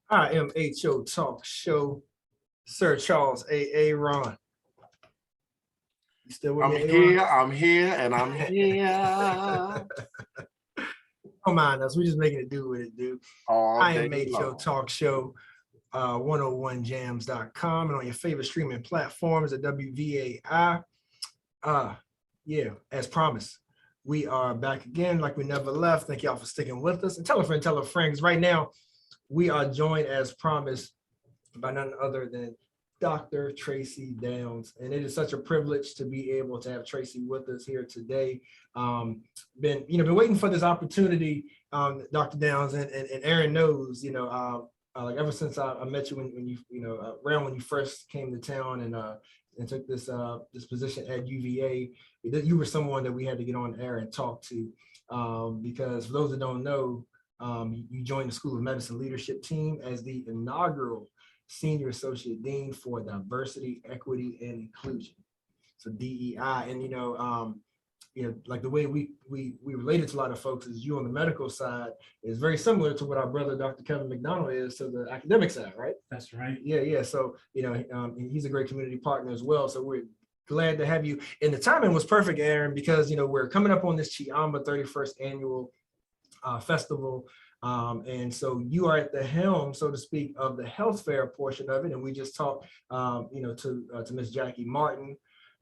IMHO Talk Show, Sir Charles A. Ron. You still with me? I'm here, and I'm here. Don't mind us. We're just making it do what it do. IMHO Talk Show, 101jams.com, and on your favorite streaming platforms at WVAI. Yeah, as promised, we are back again like we never left. Thank y'all for sticking with us. And tell a friend, tell a friend, because right now we are joined as promised by none other than Dr. Tracy Downs. And it is such a privilege to be able to have Tracy with us here today. Been waiting for this opportunity, Dr. Downs, and Aaron knows, like ever since I met you when you around when you first came to town and took this position at UVA, you were someone that we had to get on air and talk to, because for those that don't know, you joined the School of Medicine leadership team as the inaugural Senior Associate Dean for Diversity, Equity, and Inclusion, so DEI. And like the way we related to a lot of folks is you on the medical side is very similar to what our brother Dr. Kevin McDonald is to the academic side, right? That's right. Yeah. So he's a great community partner as well. So we're glad to have you. And the timing was perfect, Aaron, because we're coming up on this Chiamba 31st annual festival. And so you are at the helm, so to speak, of the health fair portion of it. And we just talked, to Ms. Jackie Martin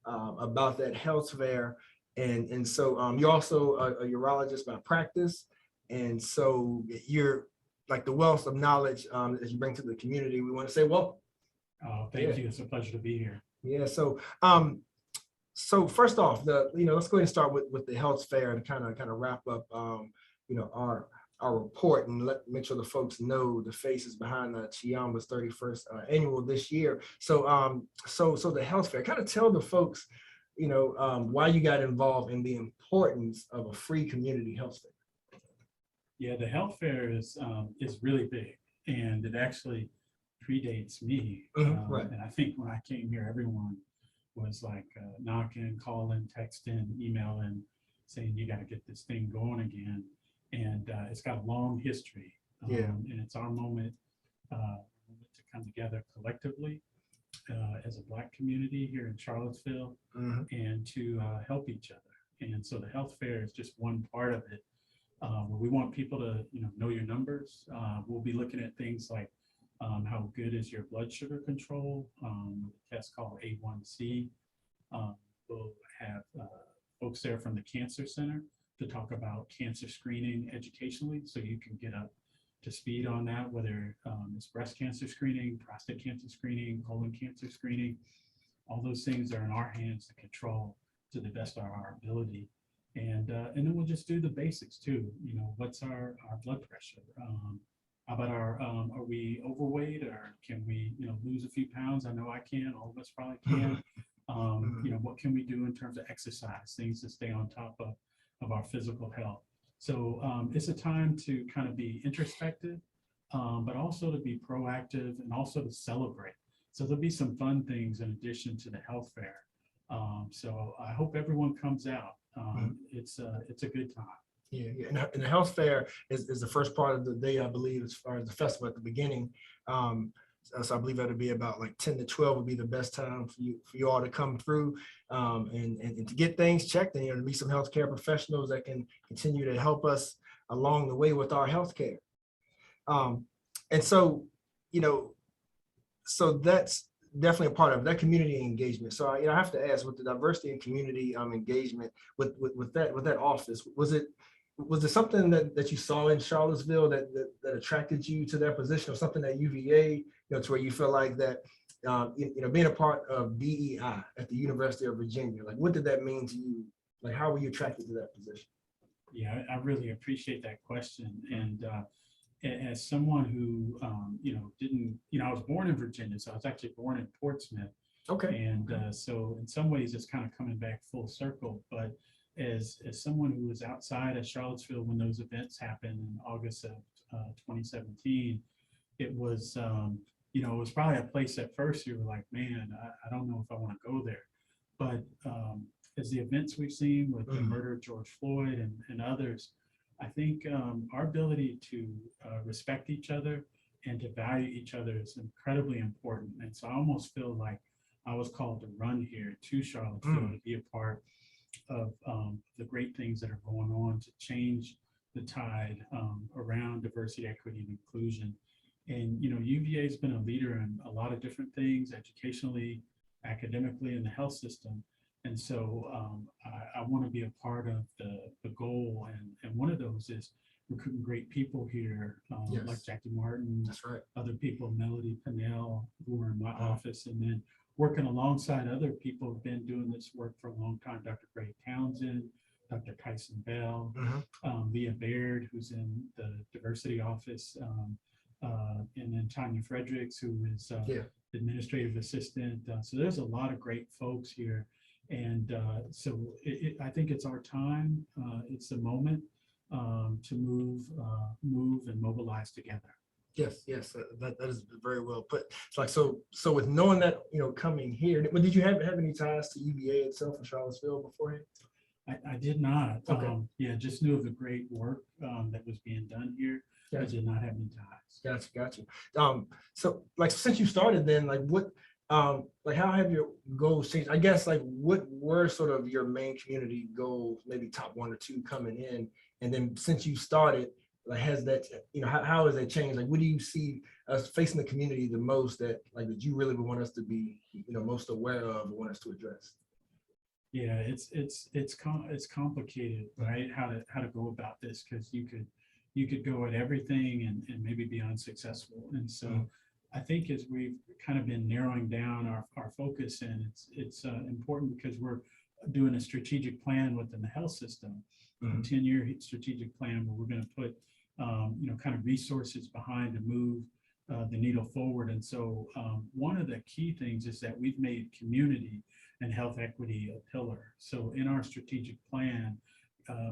about that health fair. And so you're also a urologist by practice. And so you're like the wealth of knowledge that you bring to the community. We want to say welcome. Oh, thank you. It's a pleasure to be here. Yeah. So first off, let's go ahead and start with the health fair and kind of wrap up, our report and make sure the folks know the faces behind Chiamba's 31st annual this year. So the health fair, kind of tell the folks, why you got involved in the importance of a free community health fair. Yeah, the health fair is really big, and it actually predates me. Right. And I think when I came here, everyone was like knocking, calling, texting, emailing, saying you got to get this thing going again. And it's got a long history. And it's our moment to come together collectively as a Black community here in Charlottesville, and to help each other. And so the health fair is just one part of it, where we want people to know your numbers. We'll be looking at things like how good is your blood sugar control, a test called A1C. We'll have folks there from the Cancer Center to talk about cancer screening educationally, so you can get up to speed on that, whether it's breast cancer screening, prostate cancer screening, colon cancer screening. All those things are in our hands to control to the best of our ability. And then we'll just do the basics too. What's our blood pressure? How about are we overweight, or can we lose a few pounds? I know I can, all of us probably can. What can we do in terms of exercise, things to stay on top of our physical health. So it's a time to kind of be introspective, but also to be proactive and also to celebrate. So there'll be some fun things in addition to the health fair. So I hope everyone comes out. It's a good time. Yeah. And the health fair is the first part of the day, I believe, as far as the festival at the beginning. So I believe that'll be about like 10 to 12 would be the best time for you all to come through and to get things checked, and to be some healthcare professionals that can continue to help us along the way with our healthcare. And so, so that's definitely a part of that community engagement. So I have to ask, with the diversity and community engagement with that office, was it something that you saw in Charlottesville that attracted you to that position, or something at UVA, to where you feel like that, being a part of DEI at the University of Virginia, like what did that mean to you? Like, how were you attracted to that position? Yeah, I really appreciate that question. And as someone who, didn't, I was born in Virginia, so I was actually born in Portsmouth. Okay. And so in some ways it's kind of coming back full circle, but as someone who was outside of Charlottesville when those events happened in August of 2017, it was, it was probably a place at first you were like, man, I don't know if I want to go there. But as the events we've seen with the murder of George Floyd and others, I think our ability to respect each other and to value each other is incredibly important. And so I almost feel like I was called to run here to Charlottesville to be a part of the great things that are going on to change the tide around diversity, equity, and inclusion. And, UVA has been a leader in a lot of different things, educationally, academically, in the health system. And so I want to be a part of the goal. And one of those is recruiting great people here, like Jackie Martin, That's right. other people, Melody Pinnell, who are in my office, and then working alongside other people who've been doing this work for a long time, Dr. Greg Townsend, Dr. Tyson Bell, Leah Baird, who's in the diversity office, and then Tanya Fredericks, who is administrative assistant. So there's a lot of great folks here. And so I think it's our time, it's the moment to move and mobilize together. Yes, that is very well put. It's like, so with knowing that, coming here, did you have any ties to UVA itself in Charlottesville beforehand? I did not. Okay. Just knew of the great work that was being done here. Gotcha. I did not have any ties. Gotcha. So like, since you started then, like what, like how have your goals changed? I guess, like, what were sort of your main community goals, maybe top 1 or 2 coming in? And then since you started, like, has that, how has that changed? Like, what do you see us facing the community the most that you really would want us to be, most aware of or want us to address? Yeah, it's complicated, right? How to go about this, because you could go at everything and maybe be unsuccessful. And so I think as we've kind of been narrowing down our focus, and it's important because we're doing a strategic plan within the health system, a 10-year strategic plan where we're going to put kind of resources behind to move the needle forward. And so one of the key things is that we've made community and health equity a pillar. So in our strategic plan,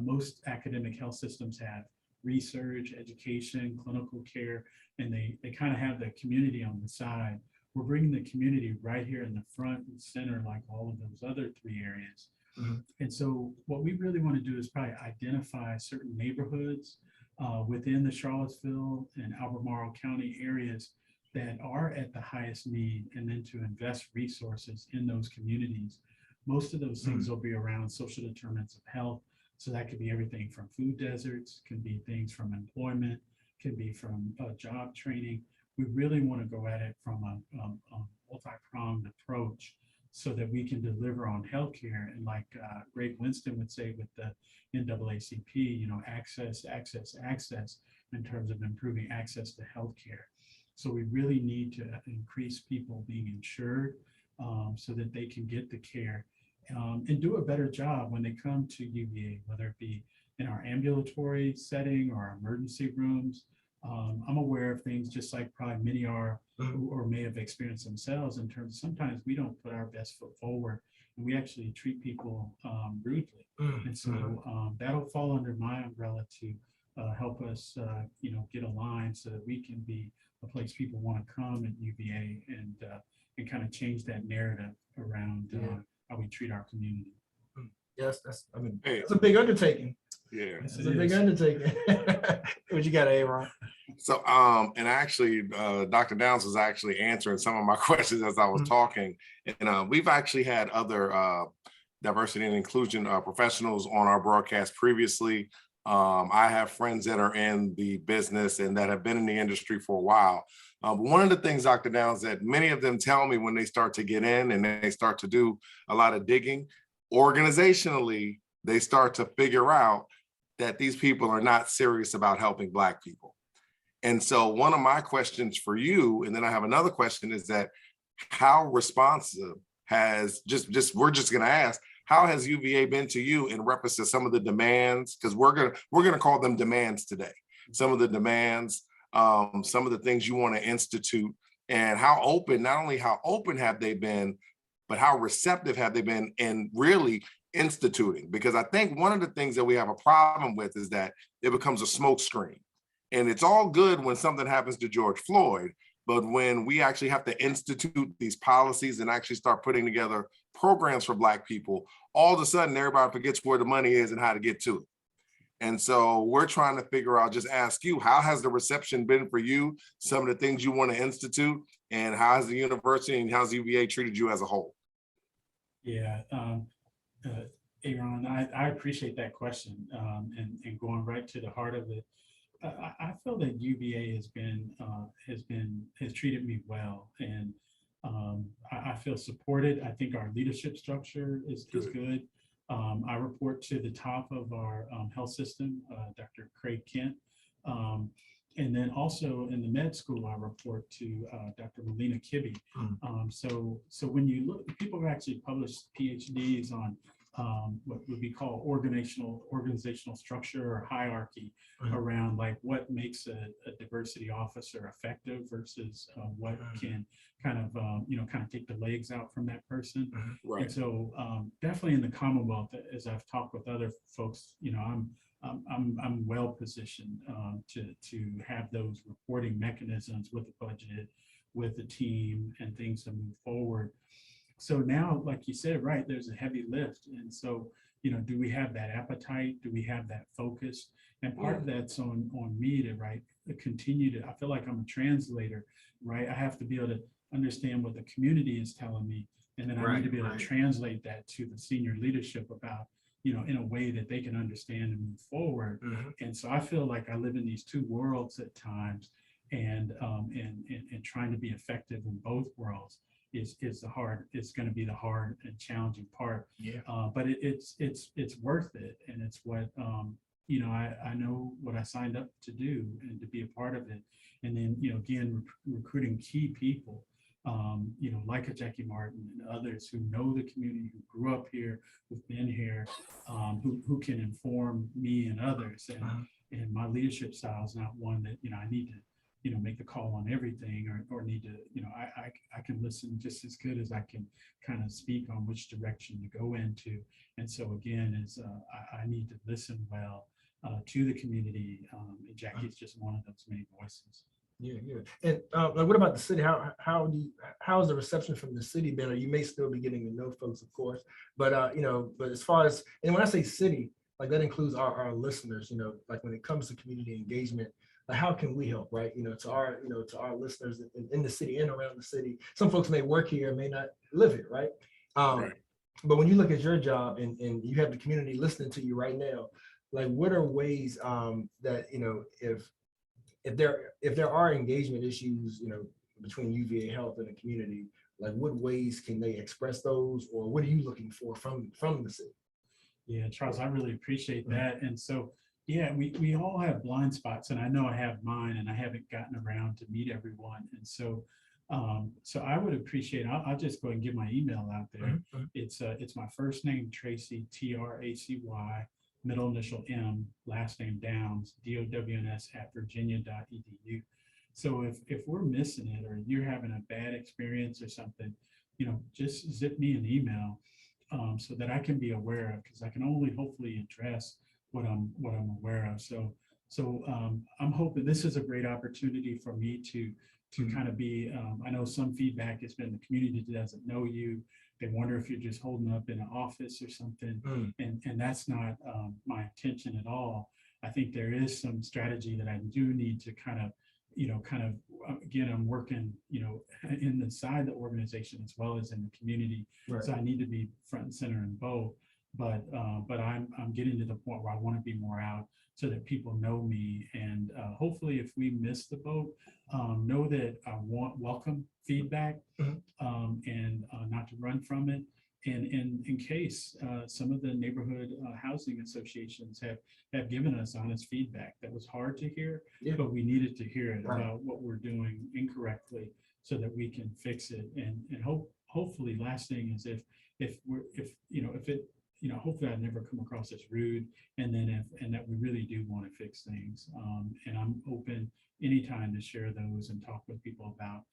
most academic health systems have research, education, clinical care, and they kind of have the community on the side. We're bringing the community right here in the front and center, like all of those other 3 areas. And so what we really want to do is probably identify certain neighborhoods within the Charlottesville and Albemarle County areas that are at the highest need, and then to invest resources in those communities. Most of those things will be around social determinants of health. So that could be everything from food deserts, can be things from employment, can be from job training. We really want to go at it from a multi-pronged approach so that we can deliver on healthcare. And like Greg Winston would say with the NAACP, access in terms of improving access to healthcare. So we really need to increase people being insured so that they can get the care and do a better job when they come to UVA, whether it be in our ambulatory setting or our emergency rooms. I'm aware of things just like probably many are or may have experienced themselves, in terms of sometimes we don't put our best foot forward and we actually treat people rudely. And so that'll fall under my umbrella to help us, get aligned so that we can be a place people want to come at UVA and kind of change that narrative around how we treat our community. Yes, that's a big undertaking. Yeah, it's a big undertaking. What you got, Aaron? So, and actually, Dr. Downs was actually answering some of my questions as I was talking. And we've actually had other diversity and inclusion professionals on our broadcast previously. I have friends that are in the business and that have been in the industry for a while. But one of the things, Dr. Downs, that many of them tell me when they start to get in and they start to do a lot of digging, organizationally, they start to figure out that these people are not serious about helping Black people. And so one of my questions for you, and then I have another question, is that how responsive has we're just going to ask, how has UVA been to you in reference to some of the demands? Because we're gonna call them demands today. Some of the demands, some of the things you want to institute, and how open, not only how open have they been, but how receptive have they been in really instituting? Because I think one of the things that we have a problem with is that it becomes a smoke screen. And it's all good when something happens to George Floyd, But when we actually have to institute these policies and actually start putting together programs for Black people, all of a sudden everybody forgets where the money is and how to get to it. And so we're trying to figure out, just ask you, how has the reception been for you? Some of the things you want to institute, and how has the university and how's UVA treated you as a whole? Yeah, Aaron, I appreciate that question, and going right to the heart of it. I feel that UVA has treated me well, and I feel supported. I think our leadership structure is good. I report to the top of our health system, Dr. Craig Kent. And then also in the med school, I report to Dr. Melina Kibbe. So when you look, people have actually published PhDs on what would be called organizational structure or hierarchy around like what makes a diversity officer effective versus what can kind of take the legs out from that person. Right. And so definitely in the Commonwealth, as I've talked with other folks, I'm well positioned to have those reporting mechanisms with the budget, with the team, and things to move forward. So now, like you said, right, there's a heavy lift. And so, do we have that appetite? Do we have that focus? And part of that's on me to continue to, I feel like I'm a translator, right? I have to be able to understand what the community is telling me. And then I need to be able to translate that to the senior leadership about, in a way that they can understand and move forward. And so I feel like I live in these two worlds at times, and trying to be effective in both worlds is going to be the hard and challenging part. But it's worth it, and it's what I know what I signed up to do and to be a part of it. And then again, recruiting key people, like a Jackie Martin and others who know the community, who grew up here, who've been here, who can inform me and others. And my leadership style is not one that I need to make the call on everything, or need to, I can listen just as good as I can kind of speak on which direction to go into. And so again, I need to listen well to the community. And Jackie's just one of those many voices. Yeah. And like, what about the city? How's the reception from the city been? Or you may still be getting to know folks, of course, but but as far as, and when I say city, like that includes our listeners, like when it comes to community engagement, like how can we help, right? To our listeners in the city and around the city. Some folks may work here, may not live here, right? But when you look at your job and you have the community listening to you right now, like what are ways that, if there are engagement issues, between UVA Health and the community, like what ways can they express those, or what are you looking for from the city? Yeah, Charles, I really appreciate that. And so, yeah, we all have blind spots, and I know I have mine, and I haven't gotten around to meet everyone. And so, so I would appreciate, I'll just go ahead and give my email out there. It's my first name, Tracy, Tracy, middle initial M, last name Downs, DOWNS @virginia.edu. So if we're missing it, or you're having a bad experience or something, just zip me an email so that I can be aware of, because I can only hopefully address what I'm aware of. So I'm hoping this is a great opportunity for me to kind of be, I know some feedback has been the community doesn't know you. They wonder if you're just holding up in an office or something. And that's not my intention at all. I think there is some strategy that I do need to kind of, again, I'm working, in the side of the organization as well as in the community. Right. So I need to be front and center in both. But I'm getting to the point where I want to be more out so that people know me. And hopefully if we miss the boat, know that I welcome feedback and not to run from it. And in case some of the neighborhood housing associations have given us honest feedback that was hard to hear, but we needed to hear it about what we're doing incorrectly so that we can fix it. And hopefully last thing is hopefully I never come across as rude, and that we really do want to fix things. And I'm open anytime to share those and talk with people about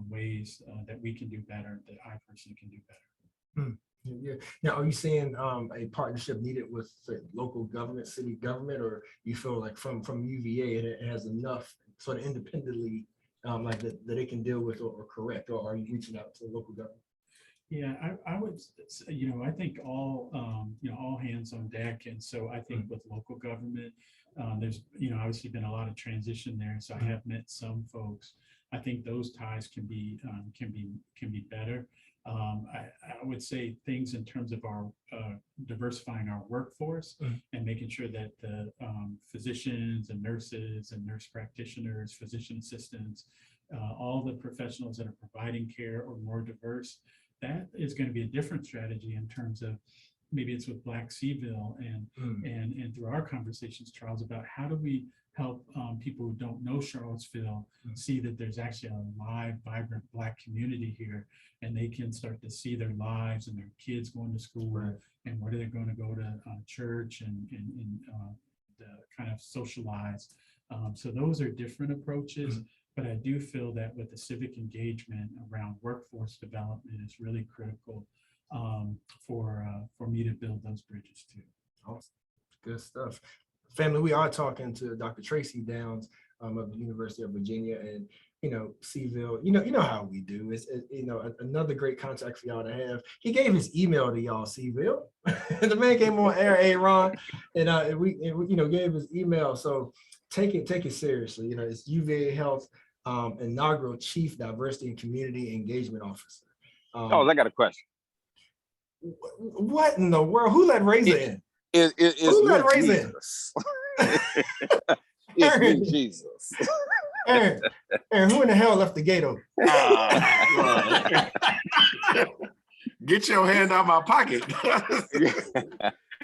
ways that we can do better, that I personally can do better. Yeah. Now, are you saying a partnership needed with local government, city government, or you feel like from UVA it has enough sort of independently like that they can deal with or correct, or are you reaching out to the local government? Yeah, I would, I think all, all hands on deck. And so I think with local government, there's, obviously been a lot of transition there. So I have met some folks. I think those ties can be better. I would say things in terms of our diversifying our workforce and making sure that the physicians and nurses and nurse practitioners, physician assistants, all the professionals that are providing care are more diverse. That is going to be a different strategy in terms of maybe it's with Black Seville and through our conversations, Charles, about how do we help people who don't know Charlottesville see that there's actually a live, vibrant Black community here, and they can start to see their lives and their kids going to school and where they're going to go to church and kind of socialize. So those are different approaches. But I do feel that with the civic engagement around workforce development is really critical for me to build those bridges too. Awesome. Good stuff. Family, we are talking to Dr. Tracy Downs of the University of Virginia, and Seville, you know how we do. It's another great contact for y'all to have. He gave his email to y'all, Seville. The man came on air, Aaron, and we gave his email. So take it seriously. It's UVA Health inaugural Chief Diversity and Community Engagement Officer. I got a question. What in the world? Who let Razor in? Who let Razor in? It's me, Jesus. Aaron, who in the hell left the gate open? Get your hand out of my pocket.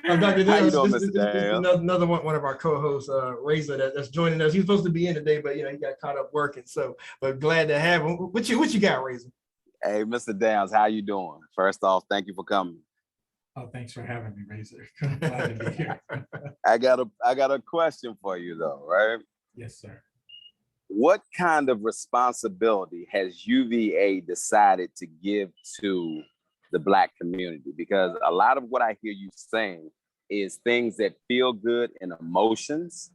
Dr. How you Downs, doing, this Mr. is Downs? another one of our co-hosts, Razor, that's joining us. He was supposed to be in today, but he got caught up working. So, but glad to have him. What you got, Razor? Hey, Mr. Downs, how you doing? First off, thank you for coming. Oh, thanks for having me, Razor. Glad to be here. I got a question for you though, right? Yes, sir. What kind of responsibility has UVA decided to give to the Black community? Because a lot of what I hear you saying is things that feel good and emotions,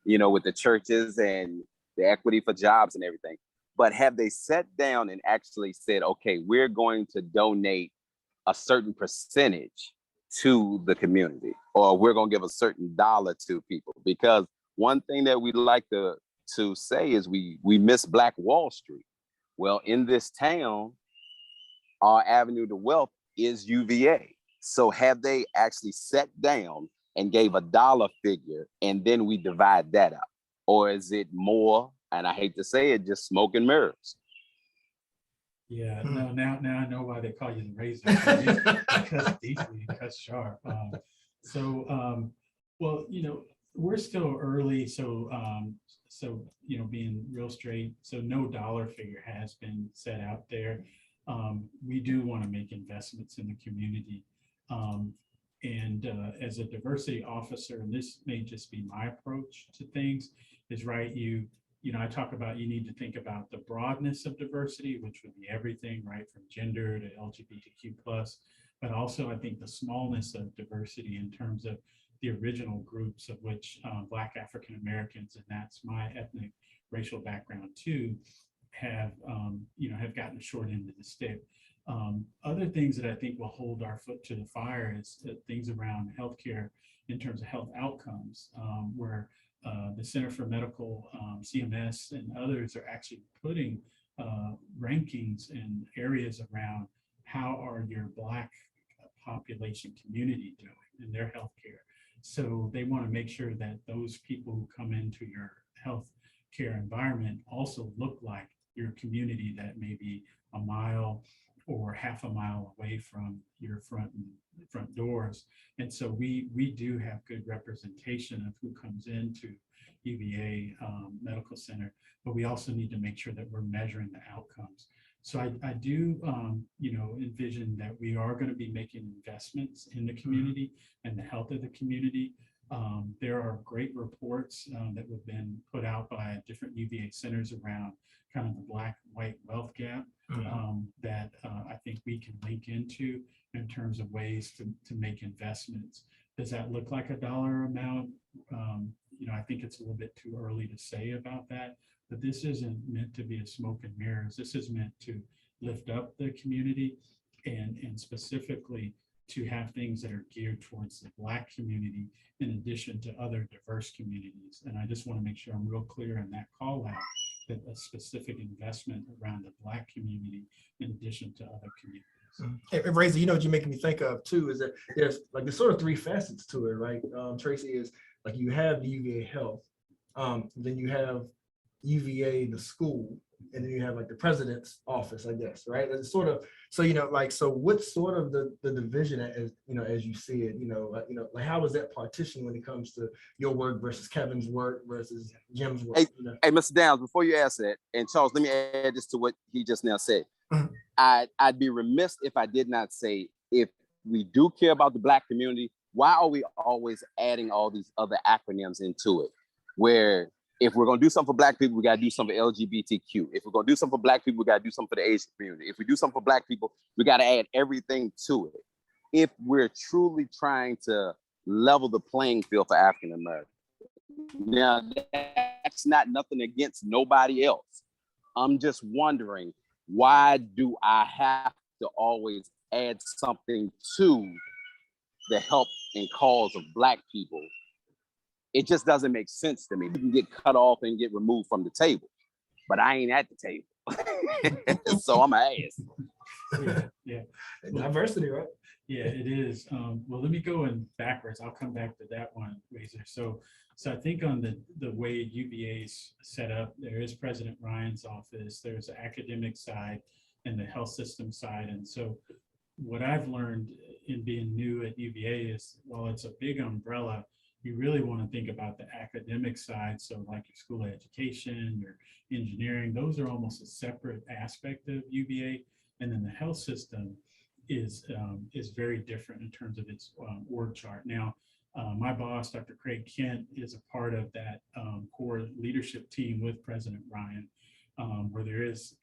with the churches and the equity for jobs and everything. But have they sat down and actually said, okay, we're going to donate a certain percentage to the community, or we're going to give a certain dollar to people? Because one thing that we like to say is we miss Black Wall Street. Well, in this town, our avenue to wealth is UVA. So have they actually sat down and gave a dollar figure and then we divide that up? Or is it more, and I hate to say it, just smoke and mirrors? Yeah, no, now I know why they call you the Razor. You cut deeply, you cut sharp. Well, we're still early, so being real straight, so no dollar figure has been set out there. We do want to make investments in the community. And as a diversity officer, and this may just be my approach to things, is right, I talk about you need to think about the broadness of diversity, which would be everything, right, from gender to LGBTQ+, but also I think the smallness of diversity in terms of the original groups of which Black African Americans, and that's my ethnic racial background too, have gotten the short end of the stick. Other things that I think will hold our foot to the fire is things around healthcare in terms of health outcomes, where the Center for Medical, CMS, and others are actually putting rankings in areas around how are your Black population community doing in their healthcare. So they want to make sure that those people who come into your healthcare environment also look like your community that may be a mile or half a mile away from your front doors. And so we do have good representation of who comes into UVA Medical Center, but we also need to make sure that we're measuring the outcomes. So I do, envision that we are going to be making investments in the community and the health of the community. There are great reports that have been put out by different UVA centers around kind of the Black-white wealth gap that I think we can link into in terms of ways to make investments. Does that look like a dollar amount? I think it's a little bit too early to say about that, but this isn't meant to be a smoke and mirrors. This is meant to lift up the community and specifically to have things that are geared towards the Black community in addition to other diverse communities. And I just want to make sure I'm real clear in that call out that a specific investment around the Black community in addition to other communities. And Razor, you know what you're making me think of too, is that there's sort of three facets to it, right? Tracy, is like you have the UVA Health, then you have UVA, the school, and then you have like the president's office, I guess, right? It's sort of, so, so what's sort of the division as, as you see it, like how is that partition when it comes to your work versus Kevin's work versus Jim's work? Hey, Mr. Downs, before you ask that, and Charles, let me add this to what he just now said. Mhm. I'd be remiss if I did not say, if we do care about the Black community, why are we always adding all these other acronyms into it? Where if we're going to do something for Black people, we got to do something for LGBTQ. If we're going to do something for Black people, we got to do something for the Asian community. If we do something for Black people, we got to add everything to it. If we're truly trying to level the playing field for African Americans. Now, that's not nothing against nobody else. I'm just wondering, why do I have to always add something to the help and cause of Black people? It just doesn't make sense to me. You can get cut off and get removed from the table, but I ain't at the table. So I'm an ass. Yeah. Diversity, right? Yeah, it is. Well, let me go in backwards. I'll come back to that one, Razor. So I think on the way UVA's set up, there is President Ryan's office, there's the academic side and the health system side. And so what I've learned in being new at UVA is, while it's a big umbrella, you really want to think about the academic side. So like your school of education, your engineering, those are almost a separate aspect of UVA. And then the health system is very different in terms of its org chart. Now, my boss, Dr. Craig Kent, is a part of that core leadership team with President Ryan, where there is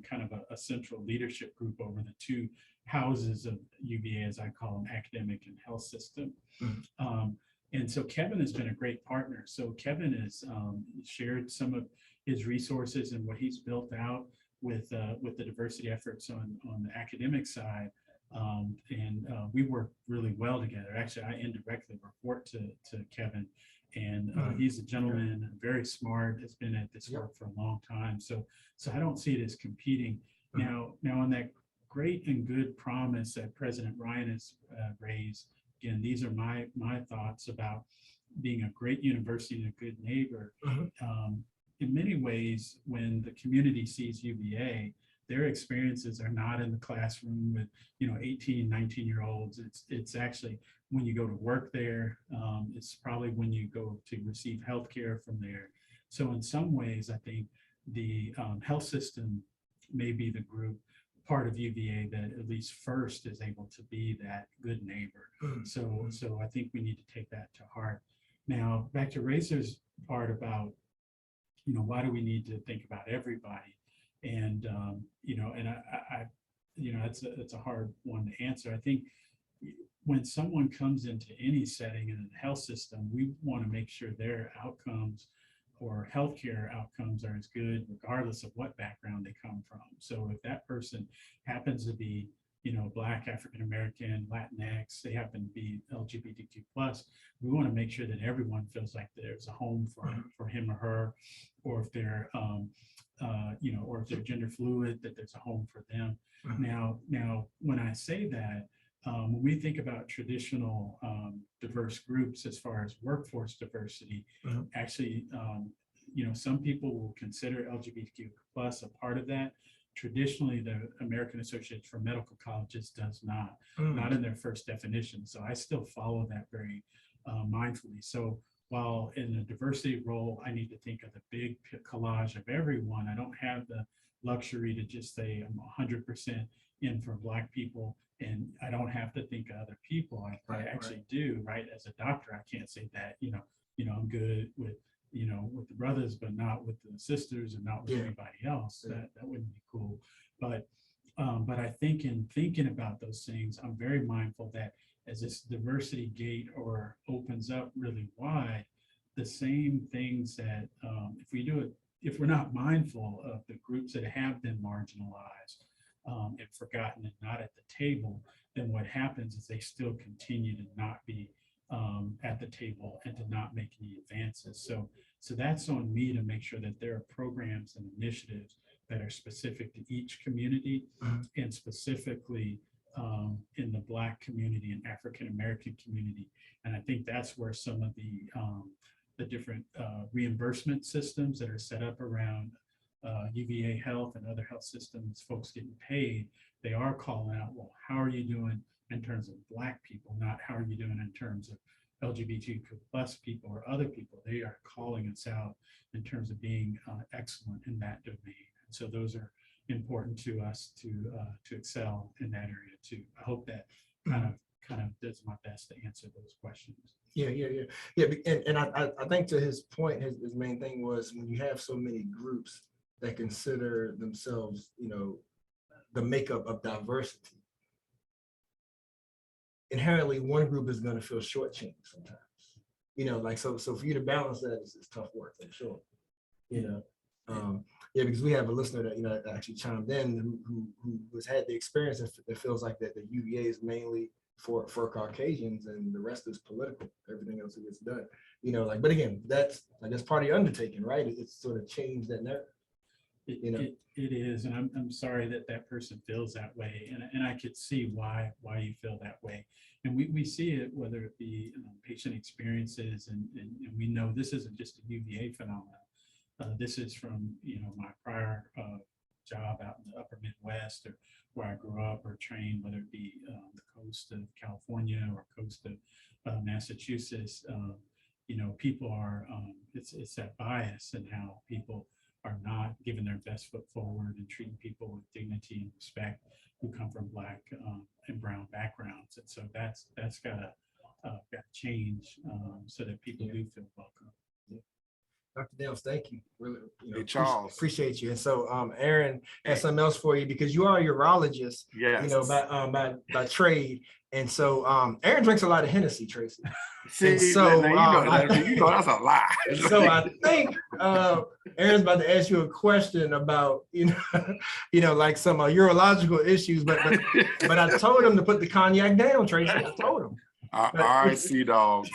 kind of a central leadership group over the two houses of UVA, as I call them, academic and health system. And so Kevin has been a great partner. So Kevin has shared some of his resources and what he's built out with the diversity efforts on the academic side. And we work really well together. Actually, I indirectly report to Kevin, and he's a gentleman, very smart, has been at this work for a long time. So I don't see it as competing. Now on that great and good promise that President Ryan has raised, again, these are my thoughts about being a great university and a good neighbor. In many ways, when the community sees UVA, their experiences are not in the classroom with 18, 19-year-olds. It's actually when you go to work there. It's probably when you go to receive healthcare from there. So in some ways, I think the health system may be the group part of UVA that at least first is able to be that good neighbor. So I think we need to take that to heart. Now, back to Razor's part about, why do we need to think about everybody? And, it's a hard one to answer. I think when someone comes into any setting in the health system, we want to make sure their outcomes or healthcare outcomes are as good, regardless of what background they come from. So if that person happens to be, Black, African-American, Latinx, they happen to be LGBTQ+, we want to make sure that everyone feels like there's a home for him or her, or if they're, or if they're gender fluid, that there's a home for them. Now, when I say that, when we think about traditional diverse groups as far as workforce diversity, actually, some people will consider LGBTQ+ a part of that. Traditionally, the American Association for Medical Colleges does not in their first definition. So I still follow that very mindfully. So while in a diversity role, I need to think of the big collage of everyone. I don't have the luxury to just say I'm 100% in for Black people, and I don't have to think of other people. I actually do, right? As a doctor, I can't say that, I'm good with with the brothers, but not with the sisters and not with anybody else. That wouldn't be cool. But I think in thinking about those things, I'm very mindful that as this diversity gate or opens up really wide, the same things that if we do it, if we're not mindful of the groups that have been marginalized and forgotten and not at the table, then what happens is they still continue to not be at the table and to not make any advances. So that's on me to make sure that there are programs and initiatives that are specific to each community and specifically in the Black community and African American community. And I think that's where some of the different reimbursement systems that are set up around UVA Health and other health systems, folks getting paid, they are calling out, well, how are you doing in terms of Black people, not how are you doing in terms of LGBTQ plus people or other people. They are calling us out in terms of being excellent in that domain. And so those are important to us to excel in that area too. I hope that kind of does my best to answer those questions. Yeah. And I think to his point, his main thing was when you have so many groups that consider themselves, the makeup of diversity, inherently one group is going to feel shortchanged sometimes. So for you to balance that is tough work for sure. Because we have a listener that actually chimed in who has had the experience that feels like that the UVA is mainly for Caucasians and the rest is political. Everything else that gets done. But again, that's part of your undertaking, right? It's sort of changed that narrative. It is, and I'm sorry that person feels that way, and I could see why you feel that way, and we see it whether it be patient experiences, and we know this isn't just a UVA phenomenon. This is from my prior job out in the upper Midwest or where I grew up or trained, whether it be the coast of California or coast of Massachusetts. People are it's that bias and how people are not giving their best foot forward and treating people with dignity and respect who come from Black and brown backgrounds. And so that's got to change so that people do feel welcome. Dr. Downs, thank you. Really, Hey, Charles. Appreciate you. And so Aaron has something else for you because you are a urologist, yes. by trade. And so Aaron drinks a lot of Hennessy, Tracy. See, so that's a lie. So I think Aaron's about to ask you a question about like some urological issues, but I told him to put the cognac down, Tracy. I told him. All right, C-Dog.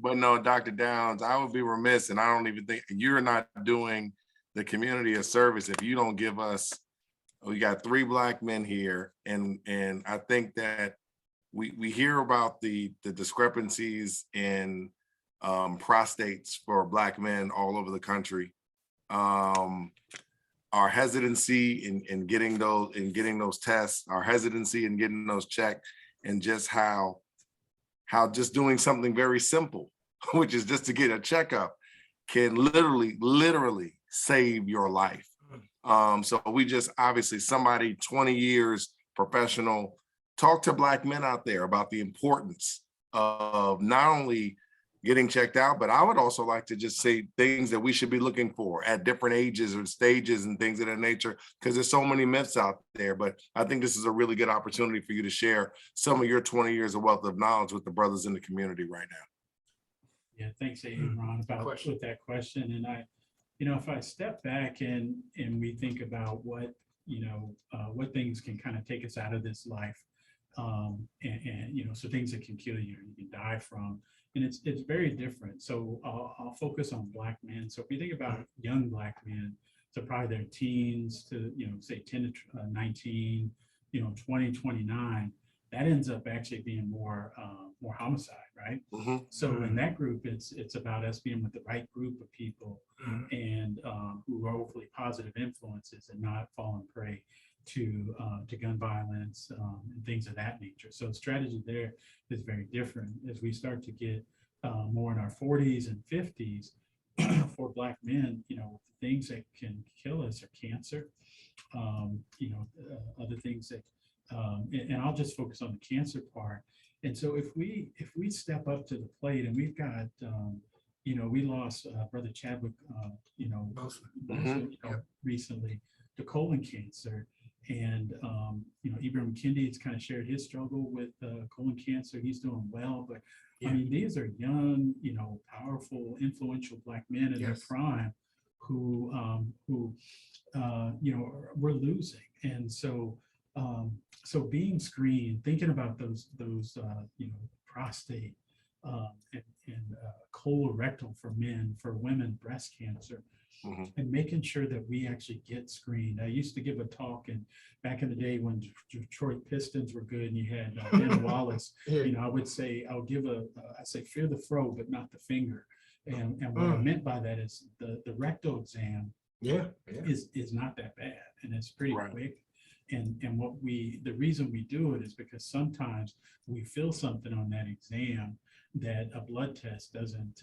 But no, Dr. Downs, I would be remiss, and I don't even think you're not doing the community a service if you don't give us. We got 3 Black men here, and I think that we hear about the discrepancies in prostates for Black men all over the country. Our hesitancy in getting those tests, our hesitancy in getting those checked, and just how just doing something very simple, which is just to get a checkup, can literally save your life. So we just, obviously somebody 20 years professional, talk to Black men out there about the importance of not only getting checked out, but I would also like to just say things that we should be looking for at different ages or stages and things of that nature, because there's so many myths out there. But I think this is a really good opportunity for you to share some of your 20 years of wealth of knowledge with the brothers in the community right now. Yeah, thanks, Ron, with that question. And I, if I step back and we think about what things can kind of take us out of this life, and so things that can kill you, you can die from. And it's very different. So I'll focus on Black men. So if you think about young Black men, so probably their teens to, say 10 to 19, 20, 29, that ends up actually being more homicide, right? Mm-hmm. So in that group, it's about us being with the right group of people and who are hopefully positive influences and not falling prey to gun violence and things of that nature. So the strategy there is very different as we start to get more in our 40s and 50s. For Black men, the things that can kill us are cancer, other things that, and I'll just focus on the cancer part. And so if we step up to the plate, and we've got, we lost Brother Chadwick, recently to colon cancer. And, Ibram Kendi has kind of shared his struggle with colon cancer. He's doing well, but I mean, these are young, you know, powerful, influential Black men in their prime who, you know, we're losing. And so, so being screened, thinking about those, you know, prostate and colorectal for men, for women, breast cancer, and making sure that we actually get screened. I used to give a talk, and back in the day when Detroit Pistons were good and you had Ben Wallace, you know, I would say, I say fear the fro, but not the finger. And what I meant by that is the rectal exam is not that bad, and it's pretty quick. And the reason we do it is because sometimes we feel something on that exam that a blood test doesn't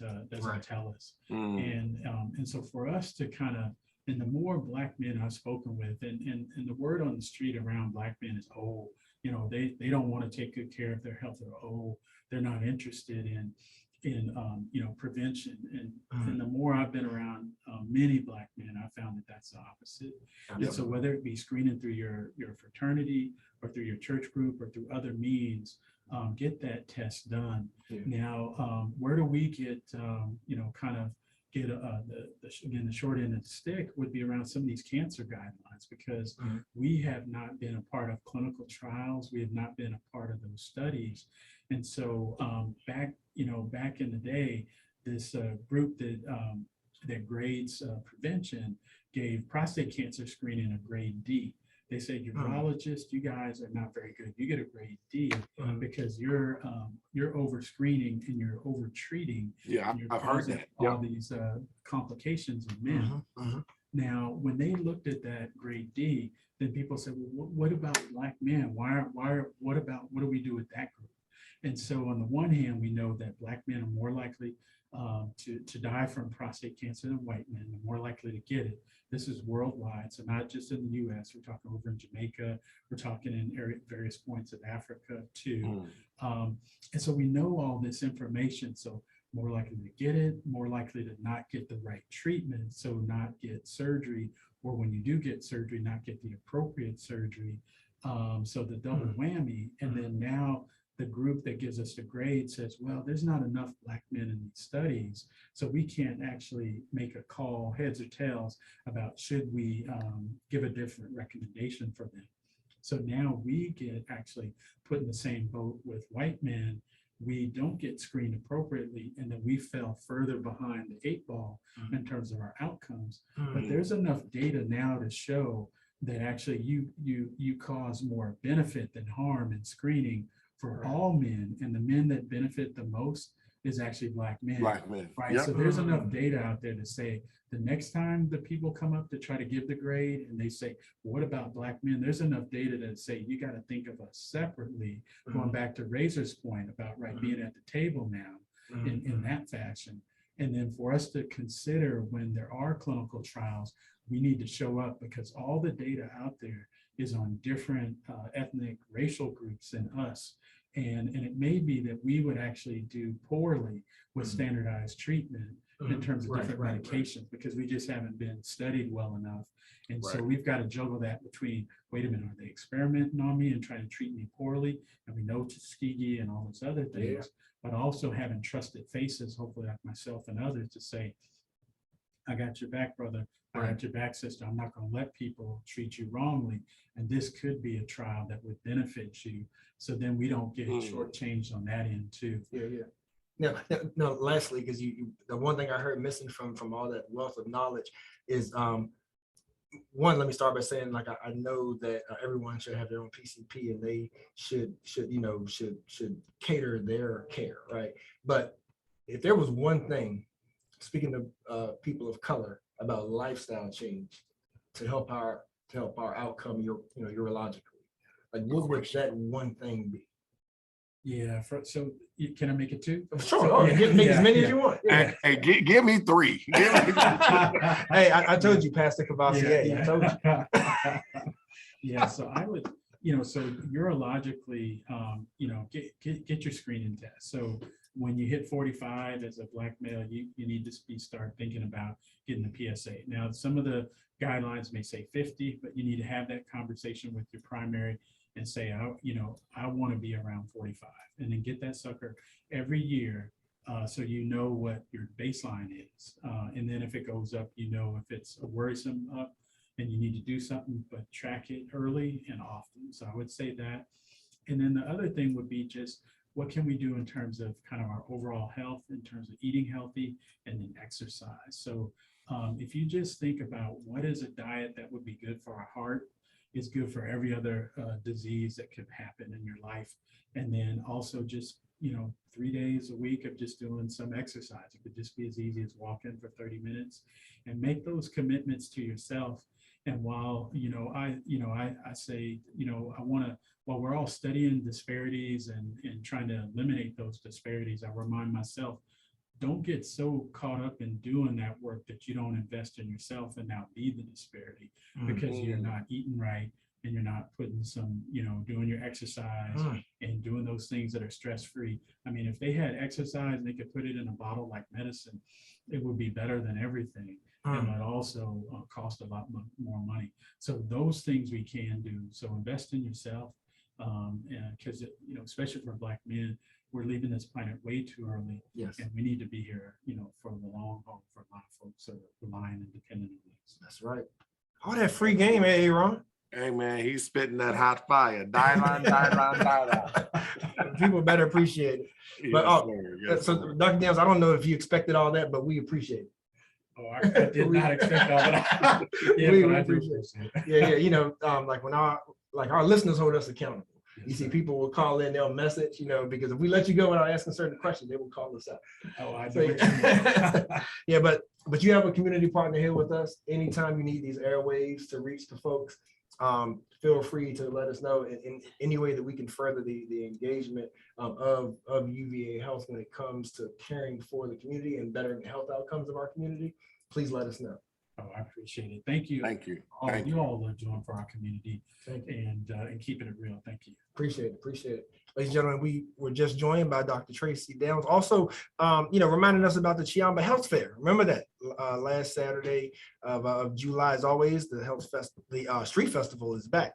tell us. And so for us to kind of, and the more Black men I've spoken with, and the word on the street around Black men is, oh, you know, they don't want to take good care of their health, or oh, they're not interested in you know, prevention. And the more I've been around many Black men, I found that that's the opposite. And so whether it be screening through your fraternity or through your church group or through other means, get that test done. Now, where do we get, you know, kind of get again, the short end of the stick would be around some of these cancer guidelines, because we have not been a part of clinical trials. We have not been a part of those studies. And so back in the day, this group that grades prevention gave prostate cancer screening a grade D. They said, urologists, you guys are not very good. You get a grade D because you're over screening and you're over treating. Yeah, I've heard that. All these complications in men. Now, when they looked at that grade D, then people said, well, what about Black men? What do we do with that group? And so on the one hand, we know that Black men are more likely to die from prostate cancer than white men. They're more likely to get it. This is worldwide, so not just in the US. We're talking over in Jamaica. We're talking in various points of Africa too. And so we know all this information. So more likely to get it, more likely to not get the right treatment, so not get surgery, or when you do get surgery, not get the appropriate surgery. So the double whammy. And then now the group that gives us the grade says, well, there's not enough Black men in these studies, so we can't actually make a call, heads or tails, about should we give a different recommendation for them. So now we get actually put in the same boat with white men. We don't get screened appropriately, and then we fell further behind the 8 ball in terms of our outcomes. But there's enough data now to show that actually you cause more benefit than harm in screening for all men, and the men that benefit the most is actually Black men. Right. So there's enough data out there to say the next time the people come up to try to give the grade and they say, what about Black men? There's enough data to say you got to think of us separately, going back to Razor's point about being at the table now in that fashion. And then for us to consider when there are clinical trials, we need to show up, because all the data out there is on different ethnic, racial groups than us. And it may be that we would actually do poorly with standardized treatment in terms of different medications, because we just haven't been studied well enough. And so we've got to juggle that between, wait a minute, are they experimenting on me and trying to treat me poorly? And we know Tuskegee and all those other things, but also having trusted faces, hopefully like myself and others, to say, I got your back, brother. I got your back, sister. I'm not going to let people treat you wrongly. And this could be a trial that would benefit you. So then we don't get shortchanged on that end too. Now, lastly, because the one thing I heard missing from all that wealth of knowledge is one, let me start by saying, like, I know that everyone should have their own PCP, and they should cater their care, right? But if there was one thing, speaking of people of color, about lifestyle change to help our outcome, urologically, like, what would that one thing be? Yeah. So can I make it 2? Sure. Make as many as you want. Hey, give me 3. Hey, I told you, Pastor Cavassier. I told you. Yeah. So I would, so urologically, get your screening test. So when you hit 45 as a Black male, you need to start thinking about getting the PSA. Now, some of the guidelines may say 50, but you need to have that conversation with your primary and say, I want to be around 45, and then get that sucker every year. So you know what your baseline is. And then if it goes up, if it's a worrisome up and you need to do something, but track it early and often. So I would say that. And then the other thing would be just, what can we do in terms of kind of our overall health, in terms of eating healthy and then exercise. So if you just think about what is a diet that would be good for our heart, is good for every other disease that could happen in your life. And then also just 3 days a week of just doing some exercise. It could just be as easy as walking for 30 minutes, and make those commitments to yourself. And while, I say, while we're all studying disparities and trying to eliminate those disparities, I remind myself, don't get so caught up in doing that work that you don't invest in yourself and now be the disparity, because you're not eating right, and you're not putting some, doing your exercise and doing those things that are stress-free. I mean, if they had exercise and they could put it in a bottle like medicine, it would be better than everything. And it also cost a lot more money. So those things we can do. So invest in yourself, because especially for Black men, we're leaving this planet way too early. Yes. And we need to be here, for the long haul, for a lot of folks that are relying and dependent on us. That's right. All that free game, Aaron. Hey man, he's spitting that hot fire. Die. People better appreciate it. But Yes, so sir. Dr. Downs, I don't know if you expected all that, but we appreciate it. Oh, I did not expect all that. Yeah, We but I do appreciate appreciate it. Yeah. Like when our listeners hold us accountable. Yes, You see, sir. people will call in, they'll message, because if we let you go without asking certain questions, they will call us out. Oh, I So, know what you mean. yeah, but you have a community partner here with us. Anytime you need these airwaves to reach the folks, feel free to let us know in any way that we can further the engagement of UVA Health when it comes to caring for the community and bettering the health outcomes of our community. Please let us know. Oh, I appreciate it. Thank you. Thank you. All Thank you you. all are doing for our community, Thank you. and keeping it real. Thank you. Appreciate it. Ladies and gentlemen, we were just joined by Dr. Tracy Downs. Also, reminding us about the Chiamba Health Fair. Remember that last Saturday of July, as always, the Street Festival is back.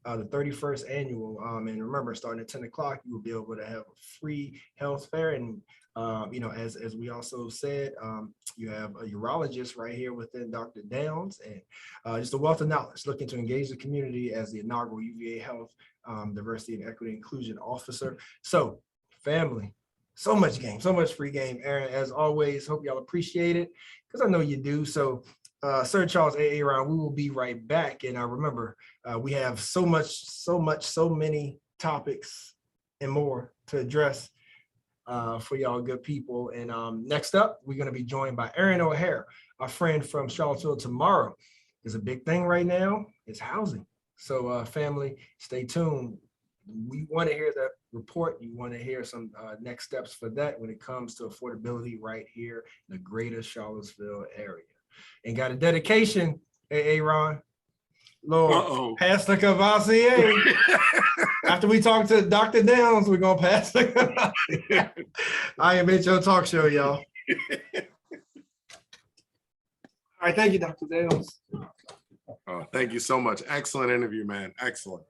The 31st annual. And remember, starting at 10 o'clock, you will be able to have a free health fair. And as we also said, you have a urologist right here within Dr. Downs, and just a wealth of knowledge, looking to engage the community as the inaugural UVA Health Diversity and Equity Inclusion Officer. So, family, so much game, so much free game. Aaron, as always, hope y'all appreciate it, because I know you do. So, Sir Charles A. Round, we will be right back. And remember, we have so many topics and more to address for y'all good people. And next up, we're going to be joined by Aaron O'Hare, our friend from Charlottesville. Tomorrow is a big thing right now. It's housing. So family, stay tuned. We want to hear that report. You want to hear some next steps for that when it comes to affordability right here in the greater Charlottesville area. And got a dedication, Aaron. Lord, Pastor Cavassier. After we talk to Dr. Downs, we're going to pass the IMHO talk show, y'all. All right, thank you, Dr. Downs. Thank you so much. Excellent interview, man. Excellent.